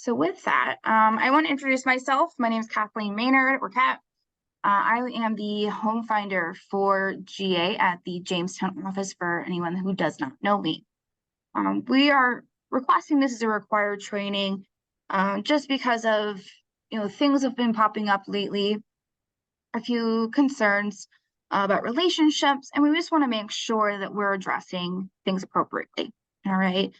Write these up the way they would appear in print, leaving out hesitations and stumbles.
So with that, I want to introduce myself. My name is Kathleen Maynard, or Kat. I am the home finder for GA at the Jamestown office for anyone who does not know me. We are requesting this as a required training just because of, things have been popping up lately, a few concerns about relationships, and we just want to make sure that we're addressing things appropriately. All right.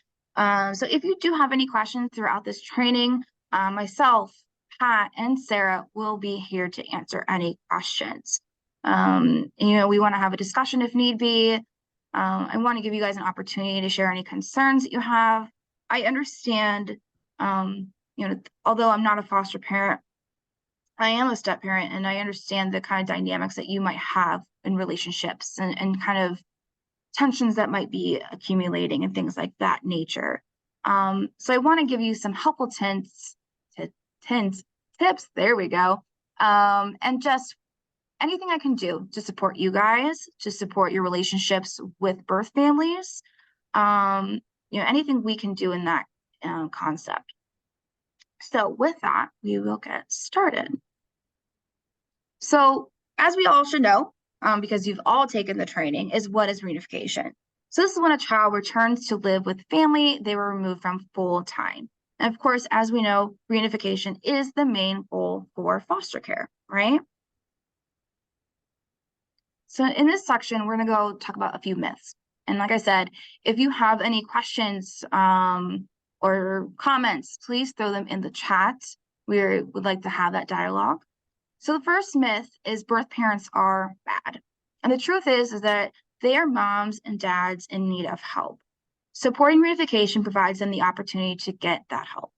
So if you do have any questions throughout this training, myself, Pat, and Sarah will be here to answer any questions. We want to have a discussion if need be. I want to give you guys an opportunity to share any concerns that you have. I understand, although I'm not a foster parent, I am a step parent, and I understand the kind of dynamics that you might have in relationships and kind of tensions that might be accumulating and things like that nature. So I want to give you some helpful tips. There we go. And just anything I can do to support you guys, to support your relationships with birth families. Anything we can do in that concept. So with that, we will get started. So as we all should know, because you've all taken the training, is what is reunification. So this is when a child returns to live with family they were removed from full time. And of course, as we know, reunification is the main goal for foster care, right? So in this section, we're going to go talk about a few myths. And like I said, if you have any questions or comments, please throw them in the chat. We would like to have that dialogue. So the first myth is birth parents are bad. And the truth is that they are moms and dads in need of help. Supporting reunification provides them the opportunity to get that help.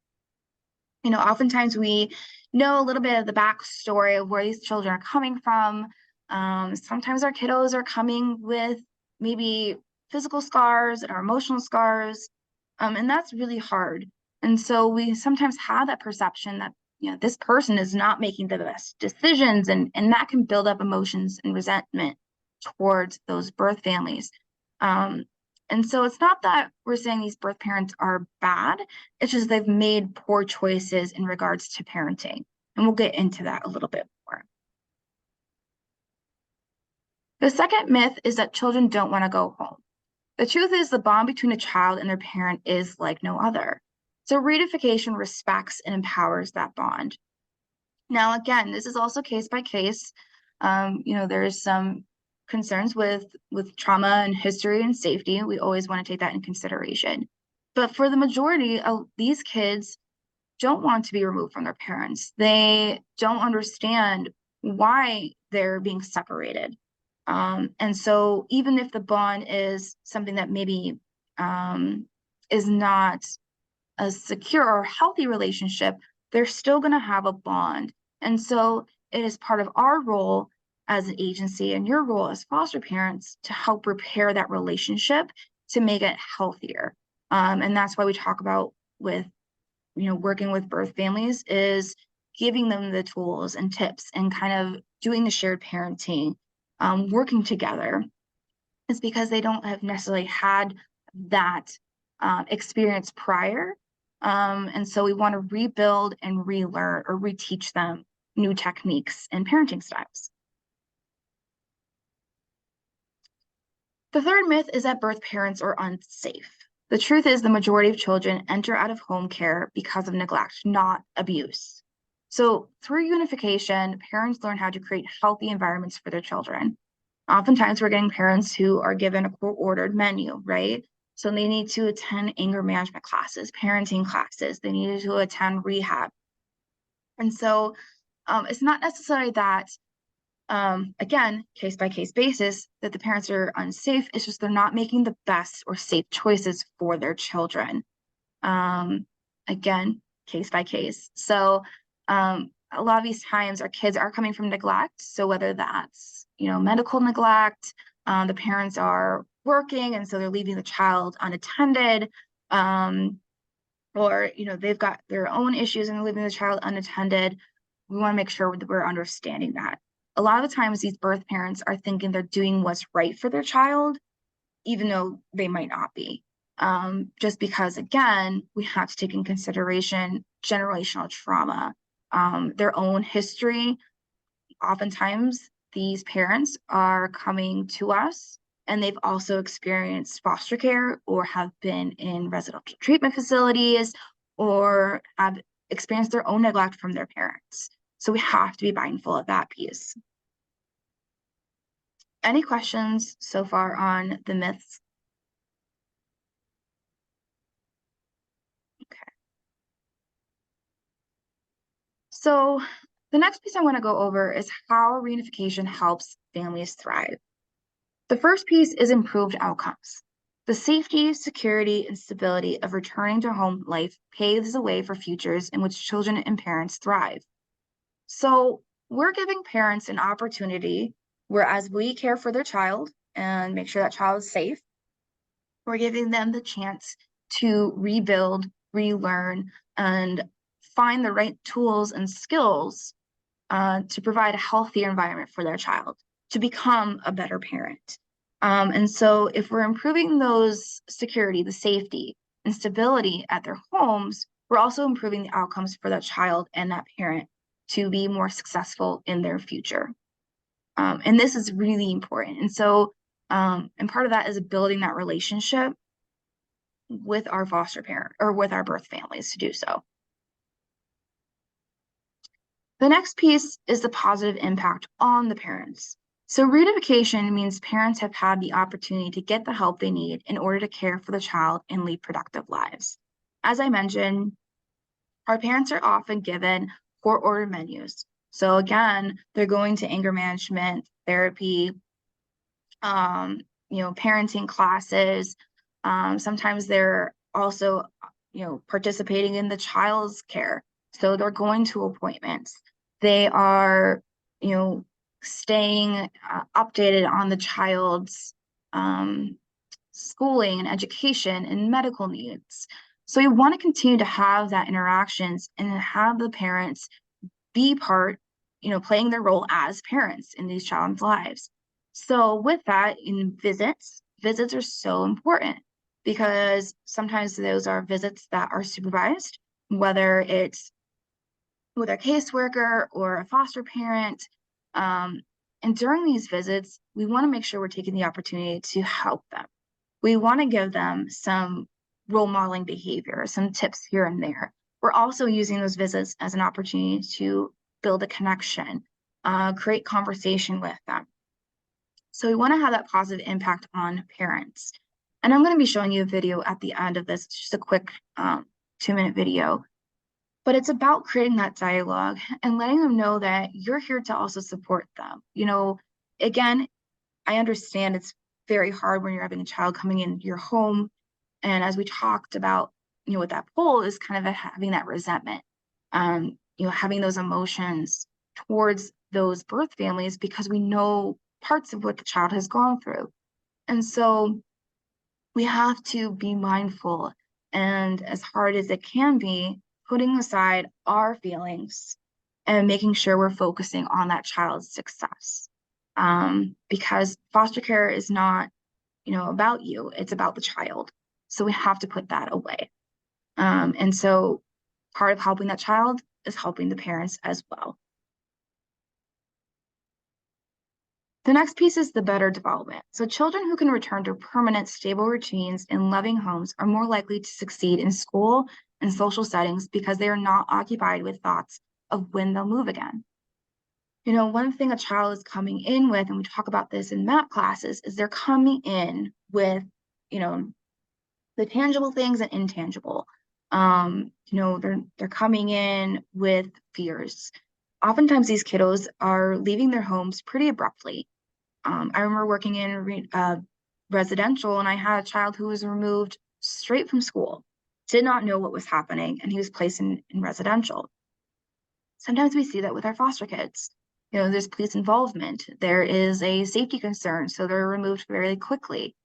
Oftentimes we know a little bit of the backstory of where these children are coming from. Sometimes our kiddos are coming with maybe physical scars or emotional scars, and that's really hard. And so we sometimes have that perception that this person is not making the best decisions, and that can build up emotions and resentment towards those birth families. And so it's not that we're saying these birth parents are bad, it's just they've made poor choices in regards to parenting. And we'll get into that a little bit more. The second myth is that children don't want to go home. The truth is the bond between a child and their parent is like no other. So reunification respects and empowers that bond. Now, again, this is also case by case. There's some concerns with trauma and history and safety. We always want to take that in consideration. But for the majority of these kids don't want to be removed from their parents. They don't understand why they're being separated. And so even if the bond is something that maybe is not a secure or healthy relationship, they're still going to have a bond. And so it is part of our role as an agency and your role as foster parents to help repair that relationship to make it healthier. And that's why we talk about with, working with birth families is giving them the tools and tips and kind of doing the shared parenting, working together. Is because they don't have necessarily had that experience prior. And so we want to rebuild and relearn or reteach them new techniques and parenting styles. The third myth is that birth parents are unsafe. The truth is the majority of children enter out of home care because of neglect, not abuse. So through reunification, parents learn how to create healthy environments for their children. Oftentimes we're getting parents who are given a court-ordered menu, right? So they need to attend anger management classes, parenting classes, they need to attend rehab. And so it's not necessarily that, again, case-by-case basis, that the parents are unsafe. It's just they're not making the best or safe choices for their children. Again, case-by-case. So a lot of these times our kids are coming from neglect. So whether that's, medical neglect, the parents are working and so they're leaving the child unattended, or they've got their own issues and they're leaving the child unattended. We want to make sure that we're understanding that. A lot of the times these birth parents are thinking they're doing what's right for their child, even though they might not be. Just because, again, we have to take in consideration generational trauma, their own history. Oftentimes, these parents are coming to us and they've also experienced foster care or have been in residential treatment facilities or have experienced their own neglect from their parents. So we have to be mindful of that piece. Any questions so far on the myths? Okay. So the next piece I want to go over is how reunification helps families thrive. The first piece is improved outcomes. The safety, security, and stability of returning to home life paves the way for futures in which children and parents thrive. So we're giving parents an opportunity where, as we care for their child and make sure that child is safe, we're giving them the chance to rebuild, relearn, and find the right tools and skills to provide a healthier environment for their child, to become a better parent. And so if we're improving those security, the safety, and stability at their homes, we're also improving the outcomes for that child and that parent to be more successful in their future. And this is really important. And so, and part of that is building that relationship with our foster parent or with our birth families to do so. The next piece is the positive impact on the parents. So reunification means parents have had the opportunity to get the help they need in order to care for the child and lead productive lives. As I mentioned, our parents are often given court-ordered menus. So again, they're going to anger management, therapy, parenting classes. Sometimes they're also, participating in the child's care. So they're going to appointments. They are, staying updated on the child's schooling and education and medical needs. So you want to continue to have that interactions and have the parents be part, playing their role as parents in these child's lives. So with that, in visits are so important because sometimes those are visits that are supervised, whether it's with a caseworker or a foster parent. And during these visits, we want to make sure we're taking the opportunity to help them. We want to give them some role modeling behavior, some tips here and there. We're also using those visits as an opportunity to build a connection, create conversation with them. So we want to have that positive impact on parents. And I'm going to be showing you a video at the end of this, just a quick 2-minute video. But it's about creating that dialogue and letting them know that you're here to also support them. Again, I understand it's very hard when you're having a child coming into your home. And as we talked about, with that pull is kind of having that resentment, having those emotions towards those birth families because we know parts of what the child has gone through. And so we have to be mindful and as hard as it can be, putting aside our feelings and making sure we're focusing on that child's success. Because foster care is not, about you, it's about the child. So we have to put that away. And so part of helping that child is helping the parents as well. The next piece is the better development. So children who can return to permanent, stable routines in loving homes are more likely to succeed in school and social settings because they are not occupied with thoughts of when they'll move again. One thing a child is coming in with, and we talk about this in MAP classes, is they're coming in with, the tangible things and intangible. They're coming in with fears. Oftentimes these kiddos are leaving their homes pretty abruptly. I remember working in residential, and I had a child who was removed straight from school, did not know what was happening, and he was placed in residential. Sometimes we see that with our foster kids. There's police involvement. There is a safety concern, so they're removed very quickly.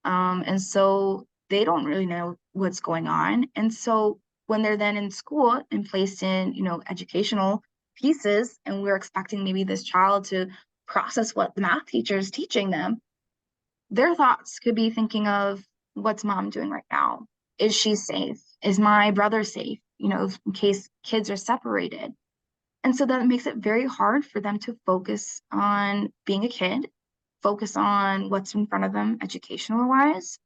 And so they don't really know what's going on. And so when they're then in school and placed in, educational pieces, and we're expecting maybe this child to process what the math teacher is teaching them, their thoughts could be thinking of, what's mom doing right now? Is she safe? Is my brother safe? in case kids are separated. And so that makes it very hard for them to focus on being a kid, focus on what's in front of them educational wise.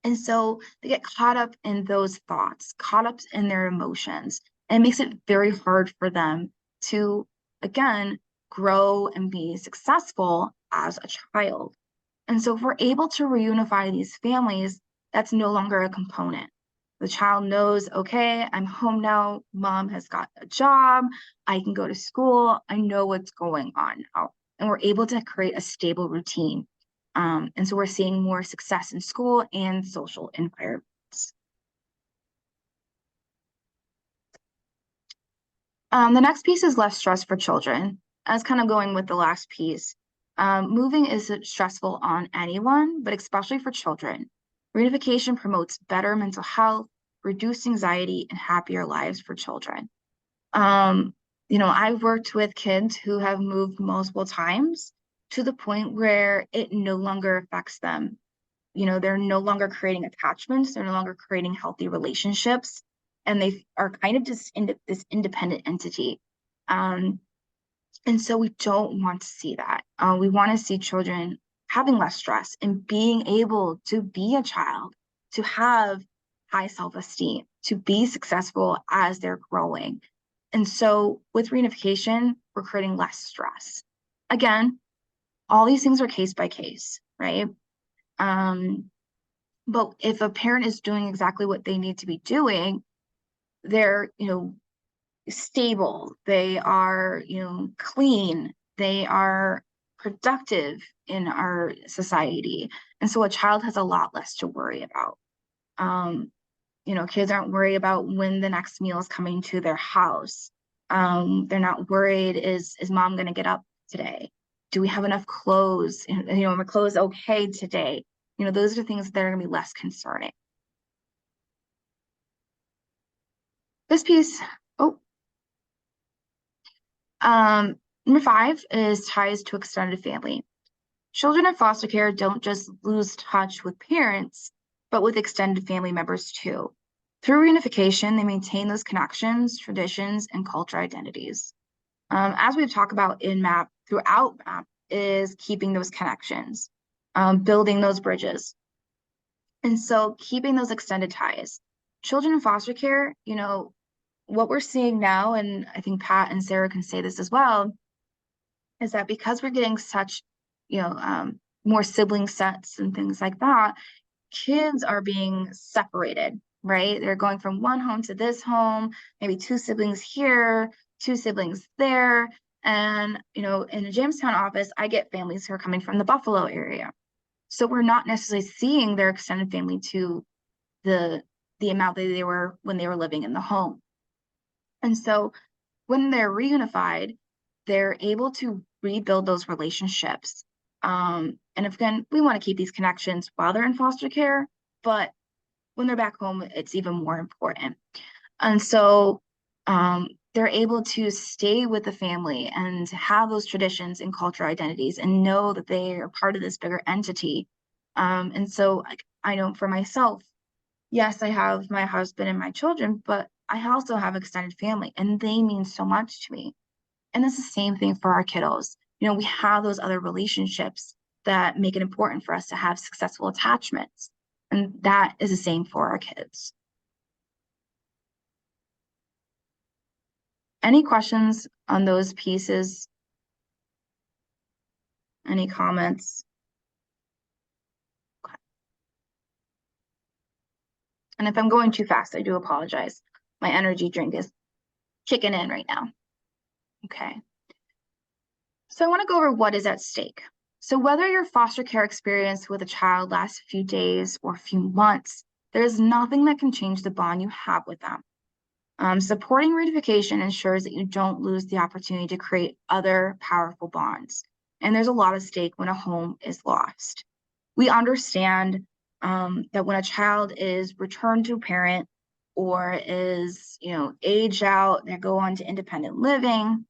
And so they get caught up in those thoughts, caught up in their emotions, and it makes it very hard for them to, again, grow and be successful as a child. And so if we're able to reunify these families, that's no longer a component. The child knows, okay, I'm home now. Mom has got a job. I can go to school. I know what's going on now. And we're able to create a stable routine. And so we're seeing more success in school and social environments. The next piece is less stress for children. As kind of going with the last piece, moving is stressful on anyone, but especially for children. Reunification promotes better mental health, reduced anxiety, and happier lives for children. I've worked with kids who have moved multiple times to the point where it no longer affects them. They're no longer creating attachments, they're no longer creating healthy relationships, and they are kind of just this independent entity. And so we don't want to see that. We want to see children having less stress and being able to be a child, to have high self-esteem, to be successful as they're growing. And so with reunification, we're creating less stress. Again, all these things are case by case, right? But if a parent is doing exactly what they need to be doing, they're, stable, they are, clean, they are productive in our society. And so a child has a lot less to worry about. Kids aren't worried about when the next meal is coming to their house. They're not worried, is mom going to get up today? Do we have enough clothes? Are my clothes okay today? Those are things that are going to be less concerning. This piece, number 5 is ties to extended family. Children in foster care don't just lose touch with parents, but with extended family members too. Through reunification, they maintain those connections, traditions, and culture identities. As we've talked about in MAP, throughout MAP, is keeping those connections, building those bridges. And so keeping those extended ties. Children in foster care, what we're seeing now, and I think Pat and Sarah can say this as well, is that because we're getting such, more sibling sets and things like that, kids are being separated, right? They're going from one home to this home, maybe 2 siblings here, 2 siblings there. And, in the Jamestown office, I get families who are coming from the Buffalo area. So we're not necessarily seeing their extended family to the amount that they were when they were living in the home. And so when they're reunified, they're able to rebuild those relationships. And again, we want to keep these connections while they're in foster care, but when they're back home, it's even more important. And so they're able to stay with the family and have those traditions and cultural identities and know that they are part of this bigger entity. And so I know for myself, yes, I have my husband and my children, but I also have extended family and they mean so much to me. And it's the same thing for our kiddos. We have those other relationships that make it important for us to have successful attachments. And that is the same for our kids. Any questions on those pieces? Any comments? Okay. And if I'm going too fast, I do apologize. My energy drink is kicking in right now. Okay. So I want to go over what is at stake. So whether your foster care experience with a child lasts a few days or a few months, there is nothing that can change the bond you have with them. Supporting reunification ensures that you don't lose the opportunity to create other powerful bonds. And there's a lot at stake when a home is lost. We understand that when a child is returned to a parent or is, aged out, they go on to independent living,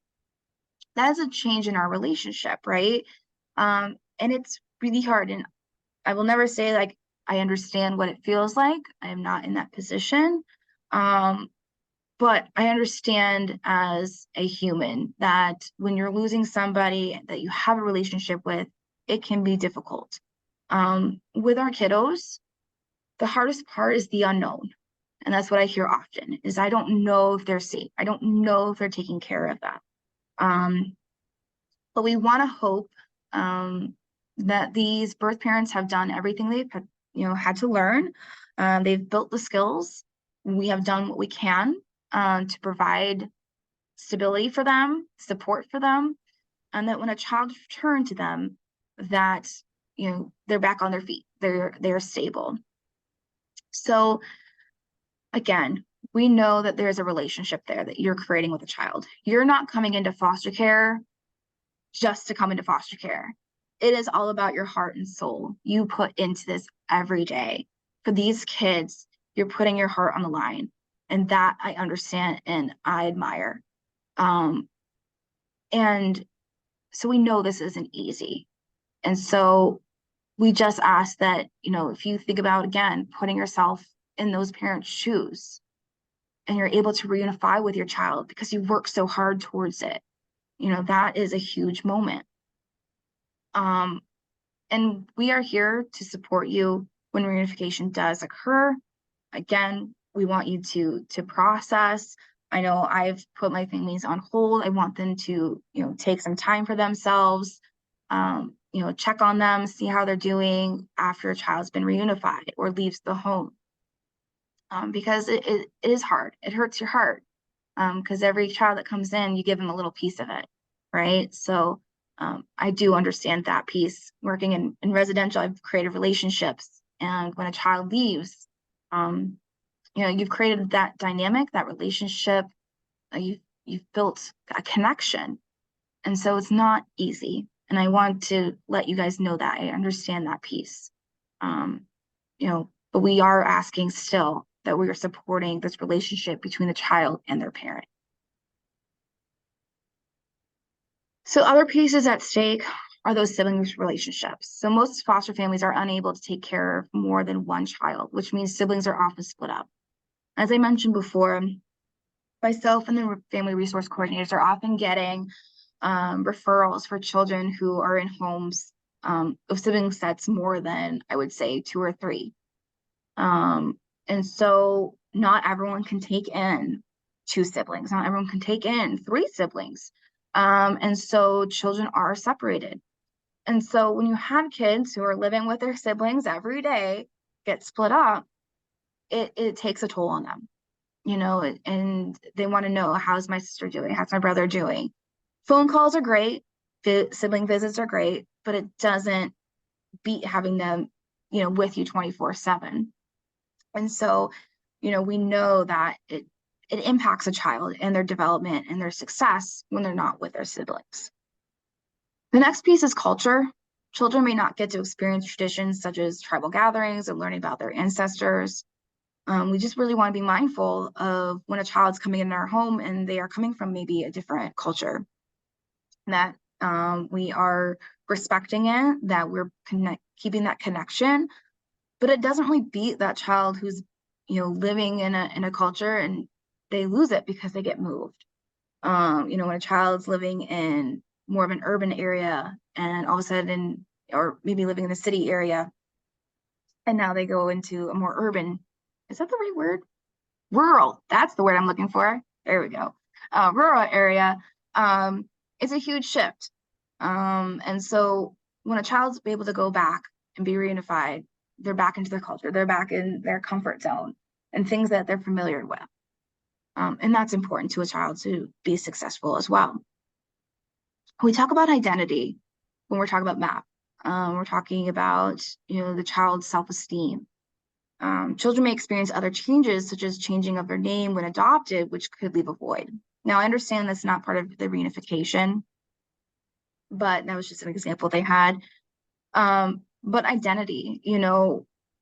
that is a change in our relationship, right? And it's really hard. And I will never say I understand what it feels like. I am not in that position. But I understand as a human that when you're losing somebody that you have a relationship with, it can be difficult. With our kiddos, the hardest part is the unknown. And that's what I hear often is I don't know if they're safe. I don't know if they're taking care of that. Um, but we want to hope that these birth parents have done everything they've had to learn. They've built the skills. We have done what we can to provide stability for them, support for them, and that when a child returns to them, that they're back on their feet. They're stable. So again, we know that there's a relationship there that you're creating with a child. You're not coming into foster care just to come into foster care. It is all about your heart and soul you put into this every day. For these kids, you're putting your heart on the line. And that I understand and I admire. And so we know this isn't easy. And so we just ask that, if you think about, again, putting yourself in those parents' shoes and you're able to reunify with your child because you work so hard towards it, that is a huge moment. And we are here to support you when reunification does occur. Again, we want you to process. I know I've put my families on hold. I want them to, take some time for themselves, check on them, see how they're doing after a child's been reunified or leaves the home. Because it is hard. It hurts your heart. Because every child that comes in, you give them a little piece of it, right? So I do understand that piece. Working in residential, I've created relationships. And when a child leaves, you've created that dynamic, that relationship. You've built a connection. And so it's not easy. And I want to let you guys know that I understand that piece. But we are asking still that we are supporting this relationship between the child and their parent. So other pieces at stake are those siblings relationships. So most foster families are unable to take care of more than one child, which means siblings are often split up. As I mentioned before, myself and the family resource coordinators are often getting referrals for children who are in homes of sibling sets more than, I would say, 2 or 3. And so not everyone can take in 2 siblings. Not everyone can take in 3 siblings. And so children are separated. And so when you have kids who are living with their siblings every day get split up, it takes a toll on them, and they want to know, how's my sister doing? How's my brother doing? Phone calls are great. Sibling visits are great, but it doesn't beat having them, with you 24/7. And so, we know that it impacts a child and their development and their success when they're not with their siblings. The next piece is culture. Children may not get to experience traditions such as tribal gatherings and learning about their ancestors. We just really want to be mindful of when a child's coming in our home and they are coming from maybe a different culture, that we are respecting it, that we're keeping that connection, but it doesn't really beat that child who's living in a culture and they lose it because they get moved. When a child's living in more of an urban area and all of a sudden, or maybe living in the city area, and now they go into a more urban, is that the right word? Rural, that's the word I'm looking for. There we go. Rural area, it's a huge shift. And so when a child's able to go back and be reunified, they're back into their culture, they're back in their comfort zone and things that they're familiar with. And that's important to a child to be successful as well. We talk about identity when we're talking about MAP. We're talking about, the child's self-esteem. Children may experience other changes, such as changing of their name when adopted, which could leave a void. Now, I understand that's not part of the reunification, but that was just an example they had. But identity,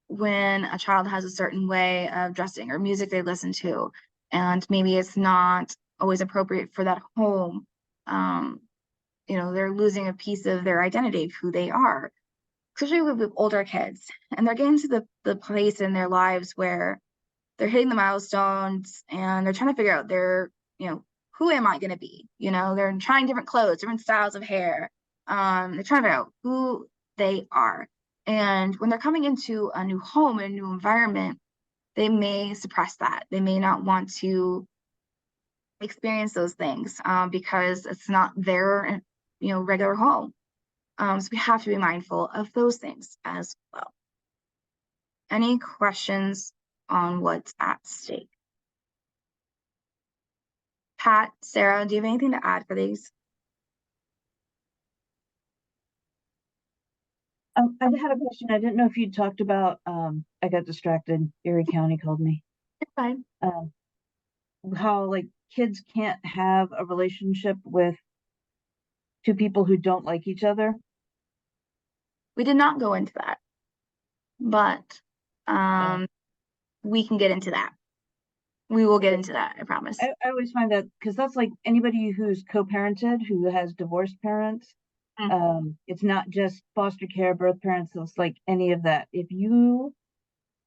when a child has a certain way of dressing or music they listen to, and maybe it's not always appropriate for that home, they're losing a piece of their identity of who they are, especially with older kids. And they're getting to the place in their lives where they're hitting the milestones and they're trying to figure out you know, who am I going to be? You know, they're trying different clothes, different styles of hair. They're trying to figure out who they are. And when they're coming into a new home, a new environment, they may suppress that. They may not want to experience those things because it's not their, you know, regular home. So we have to be mindful of those things as well. Any questions on what's at stake? Pat, Sarah, do you have anything to add for these? I had a question. I didn't know if you talked about, I got distracted. Erie County called me. It's fine. Um, how like kids can't have a relationship with two people who don't like each other. We did not go into that, but Uh, we can get into that. We will get into that, I promise. I always find that because that's like anybody who's co-parented, who has divorced parents. Mm. It's not just foster care, birth parents, it's like any of that. If you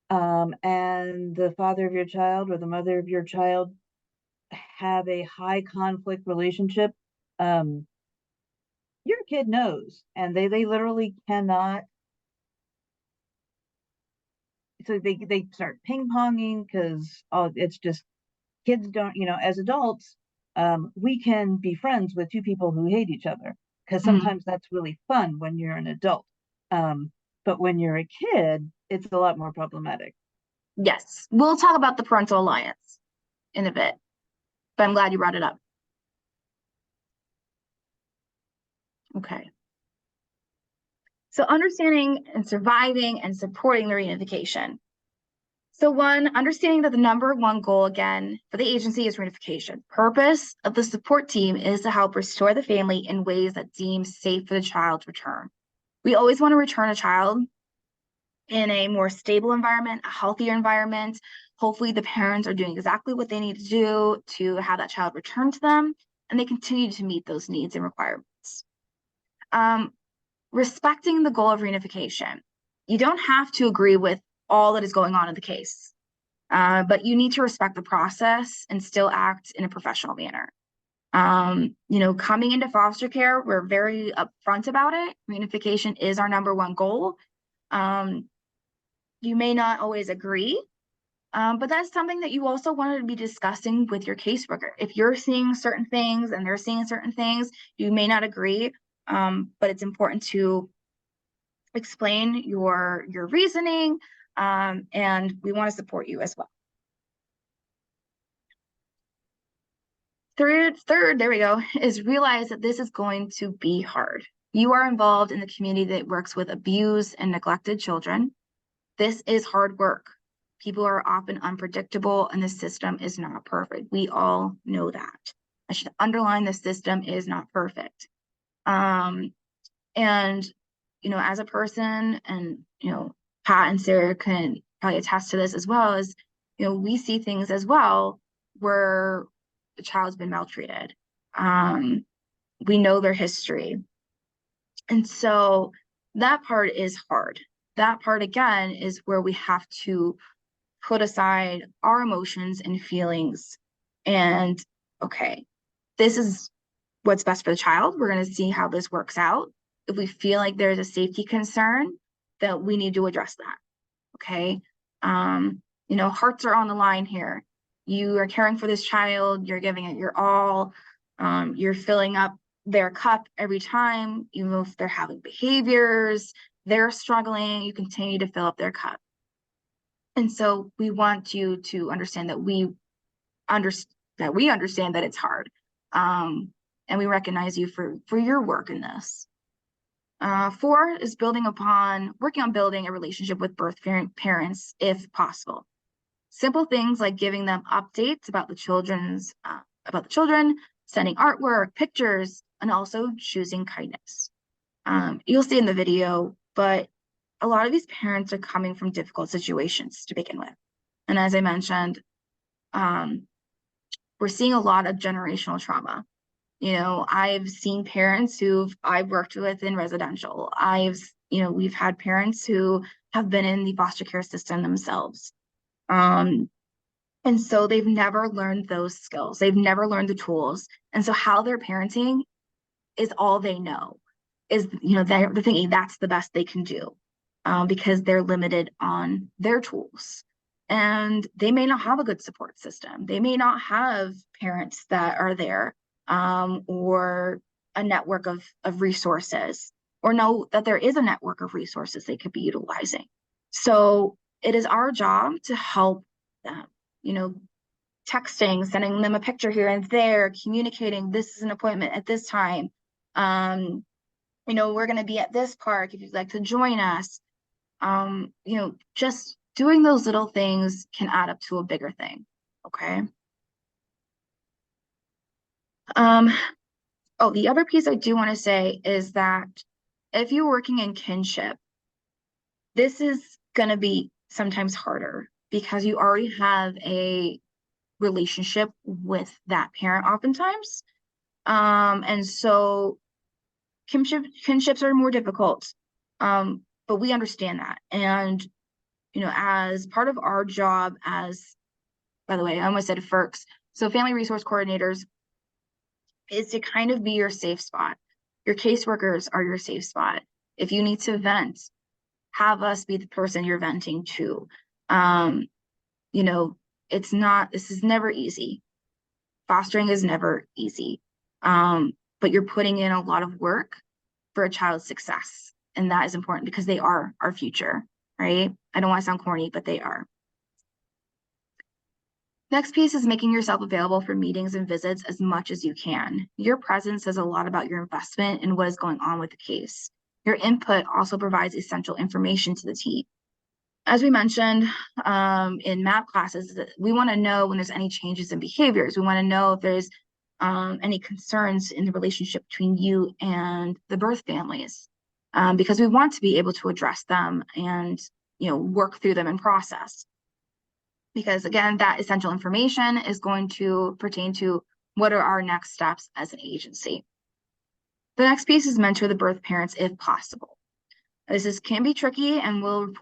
and the father of your child or the mother of your child have a high conflict relationship, um, your kid knows, and they literally cannot. So they start ping ponging because it's just kids don't, as adults, we can be friends with two people who hate each other because Mm. sometimes that's really fun when you're an adult. Um, but when you're a kid, it's a lot more problematic. Yes, we'll talk about the parental alliance in a bit, but I'm glad you brought it up. Okay. So understanding and surviving and supporting the reunification. So one, understanding that the number one goal again for the agency is reunification. Purpose of the support team is to help restore the family in ways that deem safe for the child's return. We always want to return a child in a more stable environment, a healthier environment. Hopefully the parents are doing exactly what they need to do to have that child return to them, and they continue to meet those needs and requirements. Um, Respecting the goal of reunification. You don't have to agree with all that is going on in the case, but you need to respect the process and still act in a professional manner. You know, coming into foster care, we're very upfront about it. Reunification is our number one goal. Um, you may not always agree, but that's something that you also wanted to be discussing with your caseworker. If you're seeing certain things and they're seeing certain things, you may not agree, but it's important to explain your reasoning, and we want to support you as well. Third, there we go, is realize that this is going to be hard. You are involved in the community that works with abused and neglected children. This is hard work. People are often unpredictable and the system is not perfect. We all know that. I should underline the system is not perfect. Um, and, you know, as a person, and, you know, Pat and Sarah can probably attest to this as well, as, you know, we see things as well where the child's been maltreated. Um, we know their history. And so that part is hard. That part, again, is where we have to put aside our emotions and feelings and, okay, this is what's best for the child. We're going to see how this works out. If we feel like there's a safety concern, that we need to address that. Okay. You know, hearts are on the line here. You are caring for this child, you're giving it your all, you're filling up their cup every time, even if they're having behaviors, they're struggling, you continue to fill up their cup. And so we want you to understand that we understand that it's hard. And we recognize you for your work in this. 4 is working on building a relationship with birth parents if possible. Simple things like giving them updates about the children, sending artwork, pictures, and also choosing kindness. You'll see in the video, but a lot of these parents are coming from difficult situations to begin with. And as I mentioned, we're seeing a lot of generational trauma. You know, I've seen parents who I've worked with in residential. We've had parents who have been in the foster care system themselves. And so they've never learned those skills. They've never learned the tools. And so how they're parenting is all they know, is, they're thinking that's the best they can do, because they're limited on their tools. And they may not have a good support system. They may not have parents that are there, or a network of resources, or know that there is a network of resources they could be utilizing. So it is our job to help them, you know, texting, sending them a picture here and there, communicating, this is an appointment at this time. Um, we're going to be at this park if you'd like to join us. Just doing those little things can add up to a bigger thing. Okay. Oh, the other piece I do want to say is that if you're working in kinship, this is going to be sometimes harder because you already have a relationship with that parent oftentimes. And so kinships are more difficult. But we understand that. And, as part of our job by the way, I almost said FERCs, so family resource coordinators, is to kind of be your safe spot. Your caseworkers are your safe spot. If you need to vent, have us be the person you're venting to. This is never easy. Fostering is never easy. But you're putting in a lot of work for a child's success. And that is important because they are our future, right? I don't want to sound corny, but they are. Next piece is making yourself available for meetings and visits as much as you can. Your presence says a lot about your investment in what is going on with the case. Your input also provides essential information to the team. As we mentioned, in math classes, we want to know when there's any changes in behaviors. We want to know if there's any concerns in the relationship between you and the birth families, because we want to be able to address them and work through them and process. Because again, that essential information is going to pertain to what are our next steps as an agency. The next piece is mentor the birth parents if possible. This can be tricky and will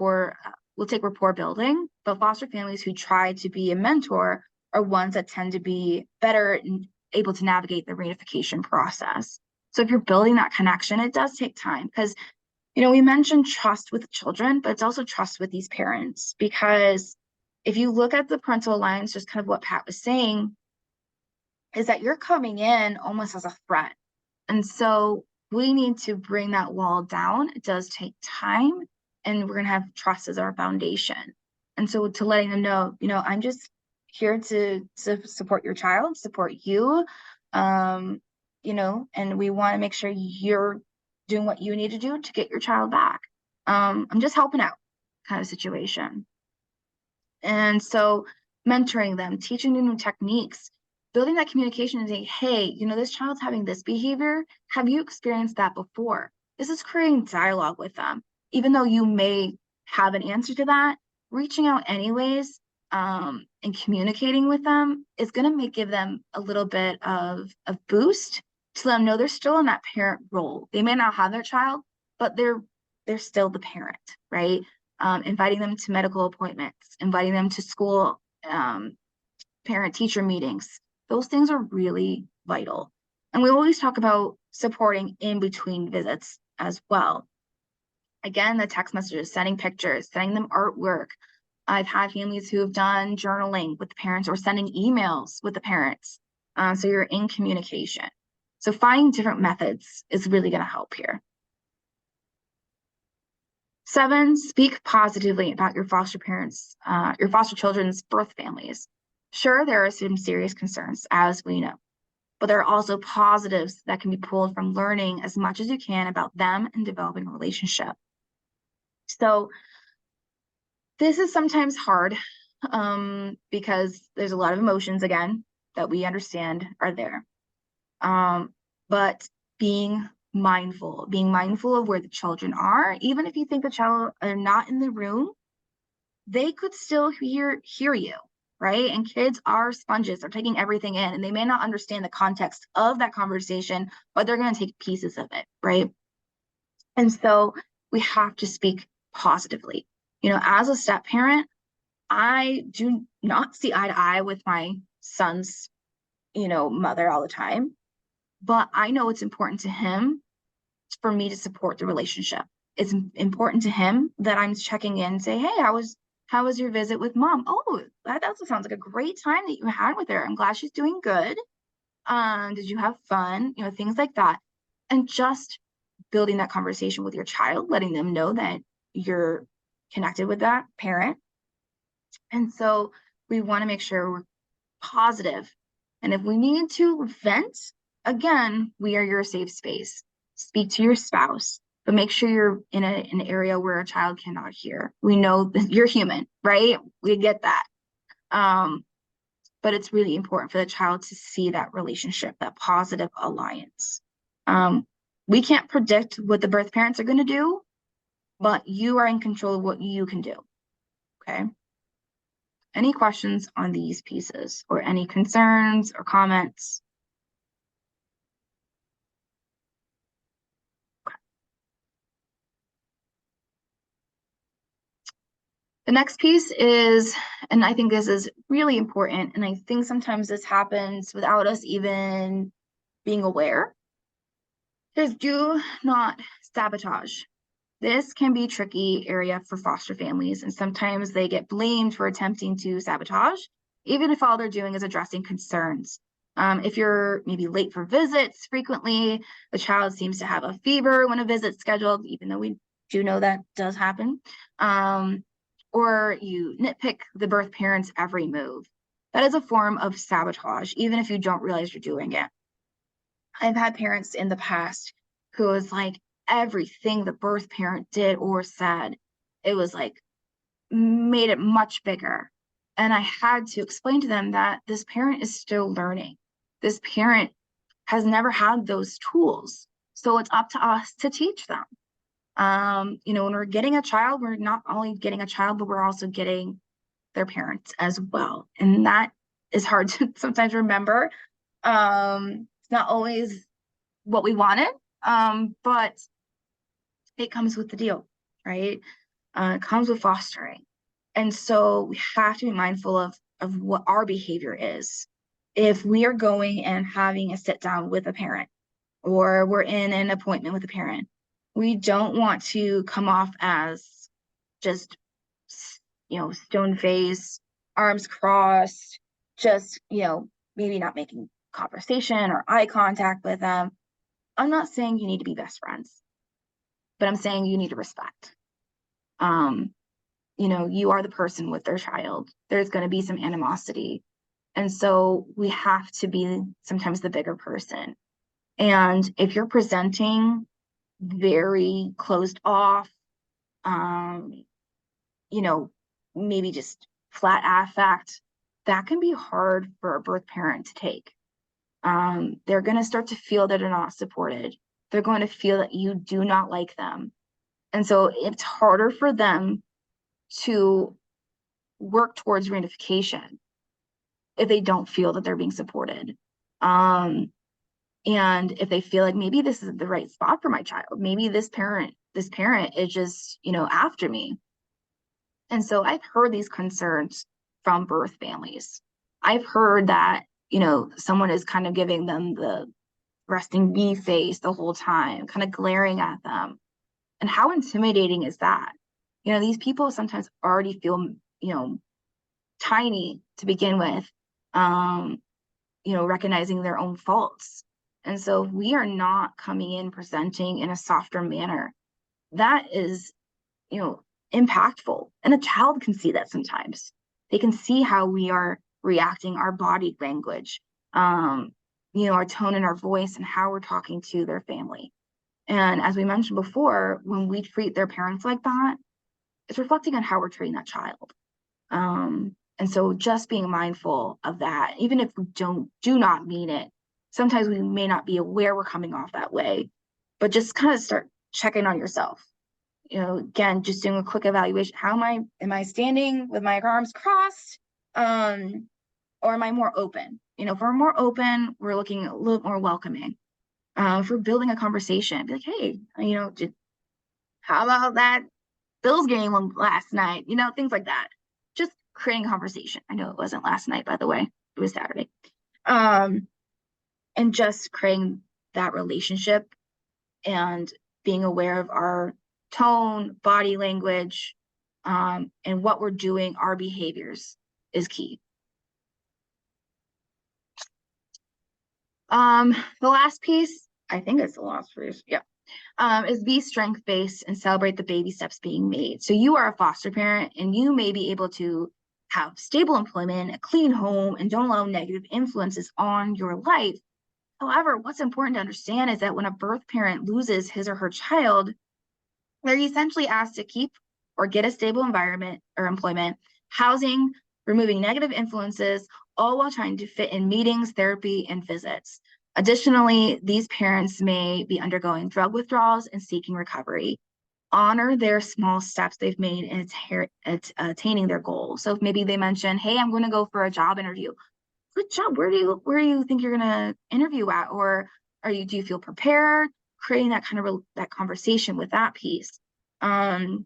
take rapport building, but foster families who try to be a mentor are ones that tend to be better and able to navigate the reunification process. So if you're building that connection, it does take time because, we mentioned trust with children, but it's also trust with these parents, because if you look at the parental alliance, just kind of what Pat was saying, is that you're coming in almost as a threat. And so we need to bring that wall down. It does take time, and we're going to have trust as our foundation. And so to letting them know, I'm just here to support your child, support you, and we want to make sure you're doing what you need to do to get your child back. I'm just helping out kind of situation. And so mentoring them, teaching them new techniques, building that communication and saying, hey, this child's having this behavior. Have you experienced that before? This is creating dialogue with them. Even though you may have an answer to that, reaching out anyways, and communicating with them is going to give them a little bit of a boost to let them know they're still in that parent role. They may not have their child, but they're still the parent, right? Inviting them to medical appointments, inviting them to school, parent-teacher meetings. Those things are really vital. And we always talk about supporting in between visits as well. Again, the text messages, sending pictures, sending them artwork. I've had families who have done journaling with the parents or sending emails with the parents. So you're in communication. So finding different methods is really going to help here. 7, speak positively about your foster parents, your foster children's birth families. Sure, there are some serious concerns, as we know, but there are also positives that can be pulled from learning as much as you can about them and developing a relationship. So this is sometimes hard, because there's a lot of emotions, again, that we understand are there. But being mindful of where the children are, even if you think the child are not in the room, they could still hear you, right? And kids are sponges, they're taking everything in, and they may not understand the context of that conversation, but they're going to take pieces of it, right? And so we have to speak positively. As a step parent, I do not see eye to eye with my son's, mother all the time, but I know it's important to him for me to support the relationship. It's important to him that I'm checking in, say, hey, how was your visit with mom? Oh, that also sounds like a great time that you had with her. I'm glad she's doing good. Did you have fun? Things like that. And just building that conversation with your child, letting them know that you're connected with that parent. And so we want to make sure we're positive. And if we need to vent, again, we are your safe space. Speak to your spouse, but make sure you're in an area where a child cannot hear. We know that you're human, right? We get that. But it's really important for the child to see that relationship, that positive alliance. We can't predict what the birth parents are going to do, but you are in control of what you can do. Okay. Any questions on these pieces or any concerns or comments? Okay. The next piece is, and I think this is really important, and I think sometimes this happens without us even being aware, is do not sabotage. This can be a tricky area for foster families, and sometimes they get blamed for attempting to sabotage, even if all they're doing is addressing concerns. If you're maybe late for visits frequently, the child seems to have a fever when a visit's scheduled, even though we do know that does happen, or you nitpick the birth parent's every move. That is a form of sabotage, even if you don't realize you're doing it. I've had parents in the past who was like, everything the birth parent did or said, it was like made it much bigger. And I had to explain to them that this parent is still learning. This parent has never had those tools. So it's up to us to teach them. When we're getting a child, we're not only getting a child, but we're also getting their parents as well. And that is hard to sometimes remember. It's not always what we wanted, but it comes with the deal, right? It comes with fostering. And so we have to be mindful of what our behavior is. If we are going and having a sit down with a parent, or we're in an appointment with a parent, we don't want to come off as just, stone face, arms crossed, just, maybe not making conversation or eye contact with them. I'm not saying you need to be best friends, but I'm saying you need to respect. You are the person with their child. There's going to be some animosity. And so we have to be sometimes the bigger person. And if you're presenting very closed off, maybe just flat affect, that can be hard for a birth parent to take. They're going to start to feel that they're not supported. They're going to feel that you do not like them. And so it's harder for them to work towards reunification if they don't feel that they're being supported. And if they feel like maybe this is the right spot for my child, maybe this parent is just, after me. And so I've heard these concerns from birth families. I've heard that, someone is kind of giving them the resting bee face the whole time, kind of glaring at them. And how intimidating is that? These people sometimes already feel, tiny to begin with, recognizing their own faults. And so if we are not coming in presenting in a softer manner, that is, impactful. And a child can see that sometimes. They can see how we are reacting, our body language, our tone in our voice and how we're talking to their family. And as we mentioned before, when we treat their parents like that, it's reflecting on how we're treating that child. And so just being mindful of that, even if we do not mean it, sometimes we may not be aware we're coming off that way, but just kind of start checking on yourself. Again, just doing a quick evaluation. Am I standing with my arms crossed? Or am I more open? If we're more open, we're looking a little more welcoming. If we're building a conversation, be like, hey, how about that Bills game last night? Things like that. Just creating conversation. I know it wasn't last night, by the way. It was Saturday. Um, and just creating that relationship and being aware of our tone, body language, and what we're doing, our behaviors is key. The last piece, I think it's the last piece, yeah, is be strength-based and celebrate the baby steps being made. So you are a foster parent and you may be able to have stable employment, a clean home, and don't allow negative influences on your life. However, what's important to understand is that when a birth parent loses his or her child, they're essentially asked to keep or get a stable environment or employment, housing, removing negative influences, all while trying to fit in meetings, therapy, and visits. Additionally, these parents may be undergoing drug withdrawals and seeking recovery. Honor their small steps they've made in attaining their goal. So if maybe they mention, hey, I'm going to go for a job interview. Good job. Where do you think you're going to interview at? Or do you feel prepared? Creating that kind of that conversation with that piece. Um,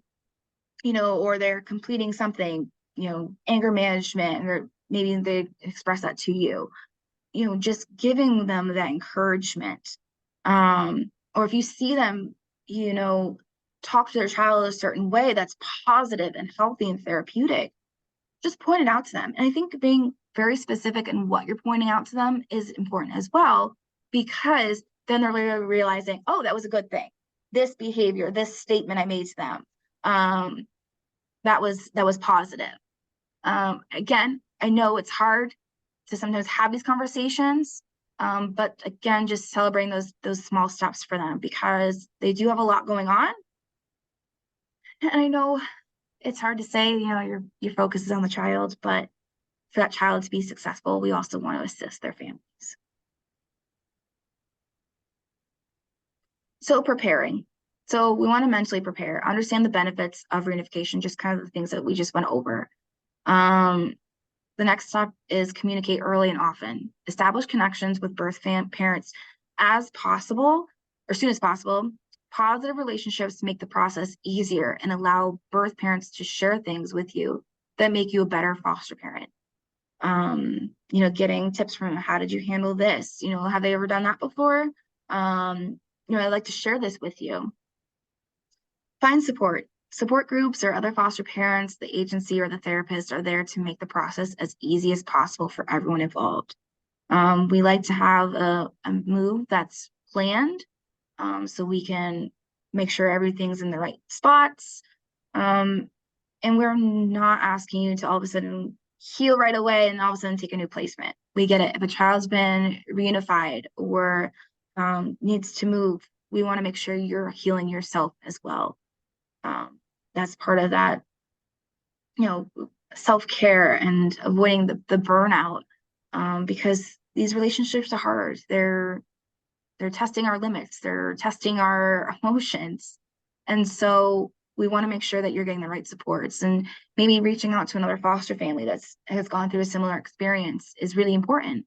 or they're completing something, anger management, or maybe they express that to you, just giving them that encouragement. Or if you see them, talk to their child a certain way that's positive and healthy and therapeutic, just point it out to them. And I think being very specific in what you're pointing out to them is important as well, because then they're really realizing, oh, that was a good thing. This behavior, this statement I made to them, that was positive. Again, I know it's hard to sometimes have these conversations, but again, just celebrating those small steps for them, because they do have a lot going on. And I know it's hard to say, your focus is on the child, but for that child to be successful, we also want to assist their families. So preparing. So we want to mentally prepare, understand the benefits of reunification, just kind of the things that we just went over. The next step is communicate early and often. Establish connections with birth parents as possible, or soon as possible. Positive relationships make the process easier and allow birth parents to share things with you that make you a better foster parent. Getting tips from how did you handle this? Have they ever done that before? I'd like to share this with you. Find support. Support groups or other foster parents, the agency, or the therapist are there to make the process as easy as possible for everyone involved. We like to have a move that's planned, so we can make sure everything's in the right spots. And we're not asking you to all of a sudden heal right away and all of a sudden take a new placement. We get it. If a child's been reunified or needs to move, we want to make sure you're healing yourself as well. That's part of that, self-care and avoiding the burnout, because these relationships are hard. They're testing our limits. They're testing our emotions. And so we want to make sure that you're getting the right supports, and maybe reaching out to another foster family has gone through a similar experience is really important.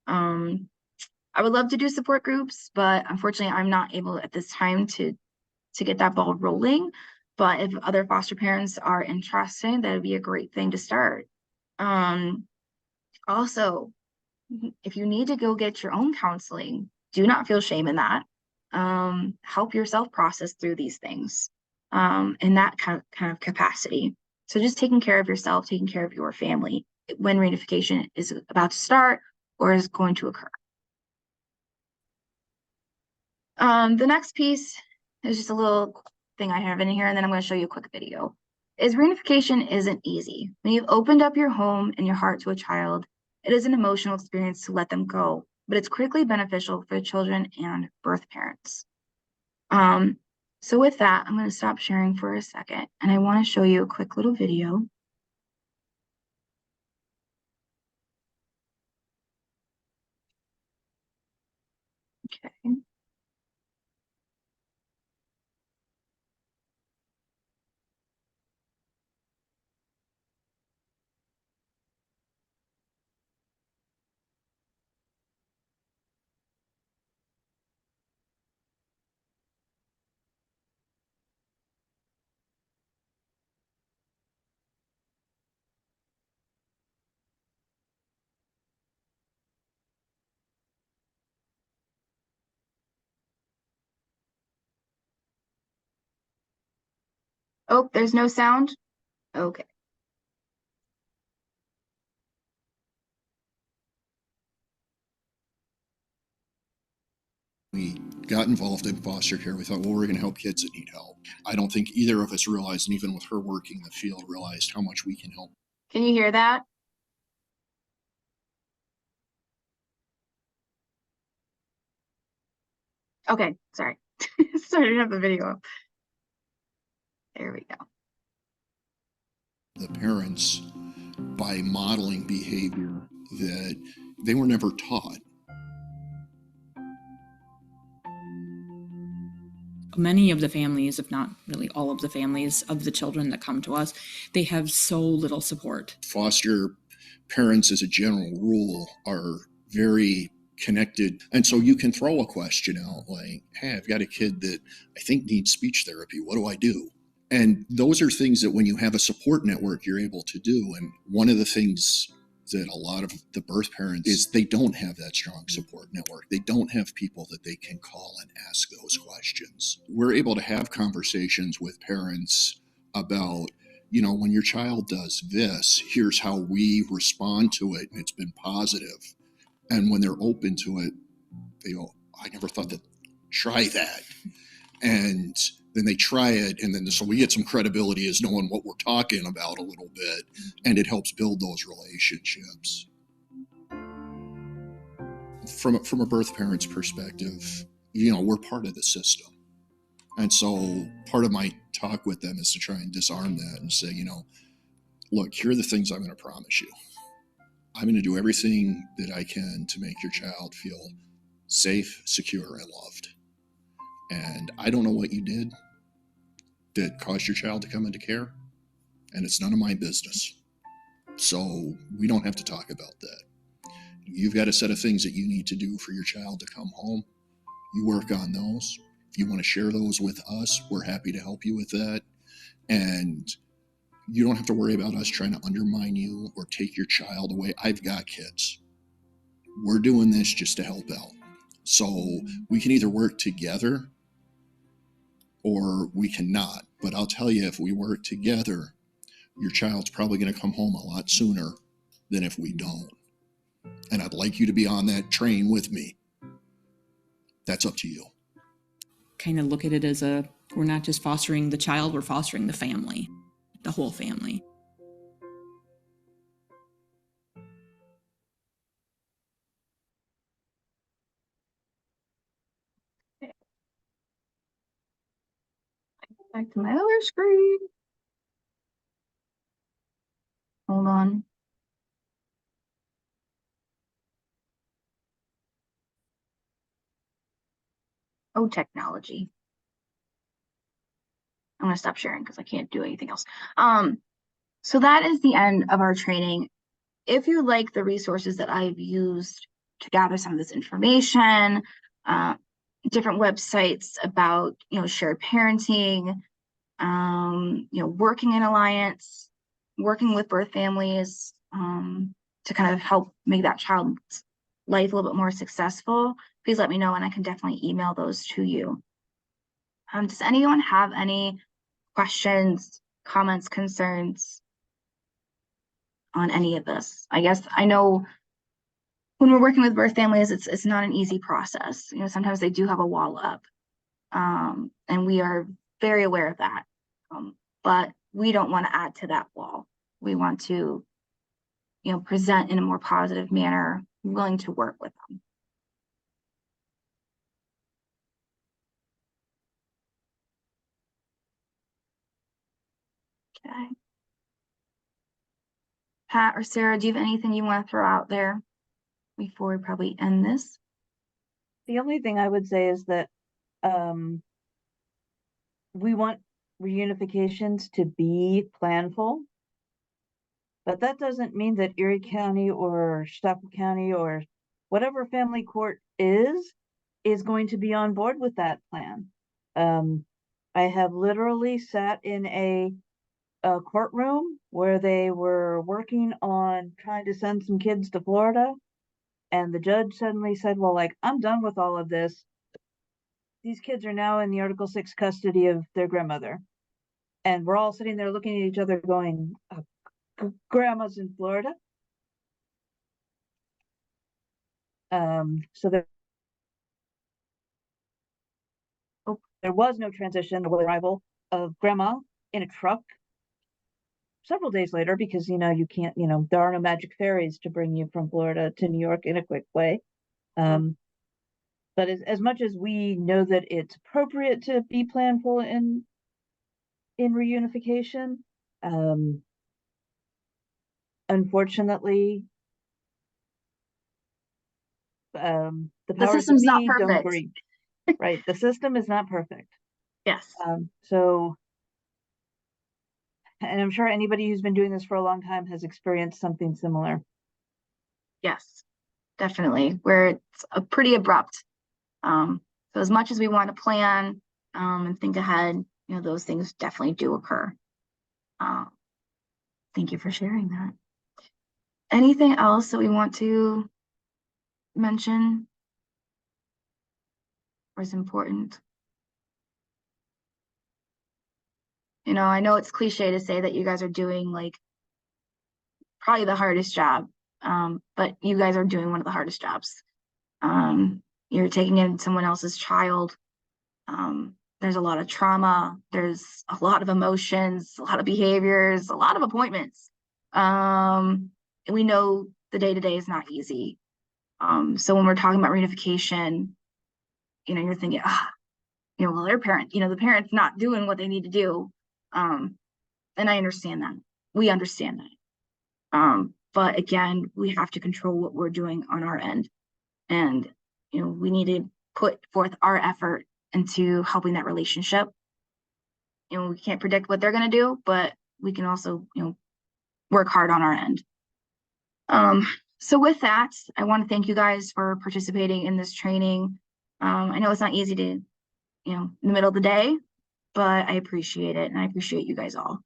I would love to do support groups, but unfortunately I'm not able at this time to get that ball rolling. But if other foster parents are interested, that would be a great thing to start. Also, if you need to go get your own counseling, do not feel shame in that. Help yourself process through these things, in that kind of capacity. So just taking care of yourself, taking care of your family when reunification is about to start or is going to occur. The next piece is just a little thing I have in here, and then I'm going to show you a quick video. Reunification isn't easy. When you've opened up your home and your heart to a child, it is an emotional experience to let them go, but it's critically beneficial for the children and birth parents. So with that, I'm going to stop sharing for a second, and I want to show you a quick little video. Okay. Oh, there's no sound? Okay. We got involved in foster care. We thought, well, we're going to help kids that need help. I don't think either of us realized, and even with her working in the field, realized how much we can help. Can you hear that? Okay, sorry. Sorry, I didn't have the video up. There we go. The parents by modeling behavior that they were never taught. Many of the families, if not really all of the families of the children that come to us, they have so little support. Foster parents, as a general rule, are very connected. And so you can throw a question out like, hey, I've got a kid that I think needs speech therapy. What do I do? And those are things that when you have a support network, you're able to do. And one of the things that a lot of the birth parents is they don't have that strong support network. They don't have people that they can call and ask those questions. We're able to have conversations with parents about, you know, when your child does this, here's how we respond to it, and it's been positive. And when they're open to it, they go, I never thought to try that. And then they try it, and then so we get some credibility as knowing what we're talking about a little bit, and it helps build those relationships. From a birth parent's perspective, you know, we're part of the system. And so part of my talk with them is to try and disarm that and say, you know, look, here are the things I'm going to promise you. I'm going to do everything that I can to make your child feel safe, secure, and loved. And I don't know what you did that caused your child to come into care, and it's none of my business. So we don't have to talk about that. You've got a set of things that you need to do for your child to come home. You work on those. If you want to share those with us, we're happy to help you with that. And you don't have to worry about us trying to undermine you or take your child away. I've got kids. We're doing this just to help out. So we can either work together or we cannot. But I'll tell you, if we work together, your child's probably going to come home a lot sooner than if we don't. And I'd like you to be on that train with me. That's up to you. Kind of look at it as we're not just fostering the child, we're fostering the family, the whole family. Back to my other screen. Hold on. Oh, technology. I'm gonna stop sharing because I can't do anything else. So that is the end of our training. If you like the resources that I've used to gather some of this information, different websites about, you know, shared parenting, working in alliance, working with birth families, to kind of help make that child's life a little bit more successful, please let me know and I can definitely email those to you. Does anyone have any questions, comments, concerns on any of this? I guess I know when we're working with birth families, it's not an easy process. You know, sometimes they do have a wall up, and we are very aware of that. But we don't want to add to that wall. We want to, you know, present in a more positive manner, willing to work with them. Okay. Pat or Sarah, do you have anything you want to throw out there before we probably end this? The only thing I would say is that we want reunifications to be planful, but that doesn't mean that Erie County or Chautauqua County or whatever family court is going to be on board with that plan. I have literally sat in a courtroom where they were working on trying to send some kids to Florida, and the judge suddenly said, well, like, I'm done with all of this. These kids are now in the Article 6 custody of their grandmother. And we're all sitting there looking at each other going, grandma's in Florida. So there was no transition, the arrival of grandma in a truck several days later, because, you can't, there are no magic ferries to bring you from Florida to New York in a quick way. But as much as we know that it's appropriate to be planful in reunification, unfortunately, the powers that system's not be don't perfect. agree. Right, the system is not perfect. Yes. So, and I'm sure anybody who's been doing this for a long time has experienced something similar. Yes, definitely. Where it's a pretty abrupt. So as much as we want to plan and think ahead, those things definitely do occur. Thank you for sharing that. Anything else that we want to mention or is important? I know it's cliche to say that you guys are doing like probably the hardest job, but you guys are doing one of the hardest jobs. You're taking in someone else's child. There's a lot of trauma. There's a lot of emotions, a lot of behaviors, a lot of appointments. And we know the day-to-day is not easy. So when we're talking about reunification, you're thinking, well, their parent, the parent's not doing what they need to do. And I understand that. We understand that. But again, we have to control what we're doing on our end. And, we need to put forth our effort into helping that relationship. We can't predict what they're going to do, but we can also, work hard on our end. So with that, I want to thank you guys for participating in this training. I know it's not easy to, in the middle of the day, but I appreciate it. And I appreciate you guys all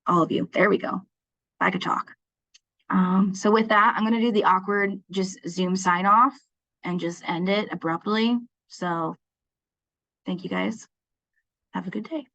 of you. There we go. I could talk. So with that, I'm going to do the awkward, just Zoom sign off and just end it abruptly. So thank you guys. Have a good day.